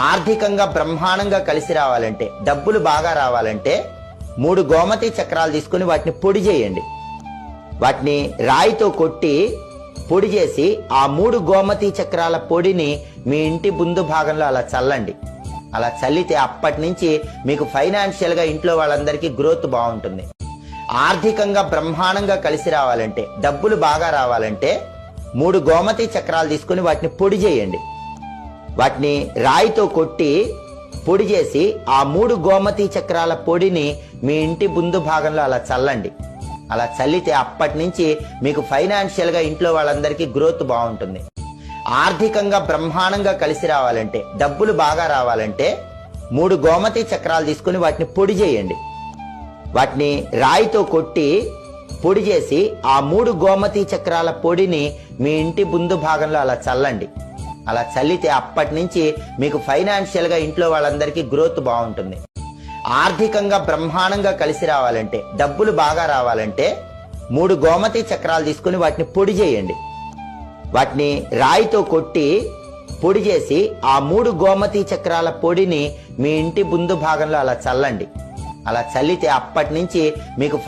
ఆర్థికంగా బ్రహ్మాండంగా కలిసి రావాలంటే, డబ్బులు బాగా రావాలంటే 3 గోమతి చక్రాలు తీసుకుని వాటిని పొడి చేయండి. వాటిని రాయితో కొట్టి పొడి చేసి ఆ 3 గోమతి చక్రాల పొడిని మీ ఇంటి ముందు భాగంలో అలా చల్లండి. అలా చల్లితే అప్పటి నుంచి మీకు ఫైనాన్షియల్ గా ఇంట్లో వాళ్ళందరికీ గ్రోత్ బాగుంటుంది. ఆర్థికంగా బ్రహ్మాండంగా కలిసి రావాలంటే, డబ్బులు బాగా రావాలంటే 3 గోమతి చక్రాలు తీసుకుని వాటిని పొడి చేయండి. వాటిని రాయితో కొట్టి పొడి చేసి ఆ 3 గోమతి చక్రాల పొడిని మీ ఇంటి ముందు భాగంలో అలా చల్లండి. అలా చల్లితే అప్పటి నుంచి మీకు ఫైనాన్షియల్ గా ఇంట్లో వాళ్ళందరికీ గ్రోత్ బాగుంటుంది. ఆర్థికంగా బ్రహ్మాండంగా కలిసి రావాలంటే, డబ్బులు బాగా రావాలంటే 3 గోమతి చక్రాలు తీసుకుని వాటిని పొడి చేయండి. వాటిని రాయితో కొట్టి పొడి చేసి ఆ 3 గోమతి చక్రాల పొడిని మీ ఇంటి ముందు భాగంలో అలా చల్లండి. అలా చల్లితే అప్పటి నుంచి మీకు ఫైనాన్షియల్ గా ఇంట్లో వాళ్ళందరికీ గ్రోత్ బాగుంటుంది. ఆర్థికంగా బ్రహ్మాండంగా కలిసి రావాలంటే, డబ్బులు బాగా రావాలంటే 3 గోమతి చక్రాలు తీసుకుని వాటిని పొడి చేయండి. వాటిని రాయితో కొట్టి పొడి చేసి ఆ 3 గోమతి చక్రాల పొడిని మీ ఇంటి ముందు భాగంలో అలా చల్లండి. అలా చల్లితే అప్పటి నుంచి మీకు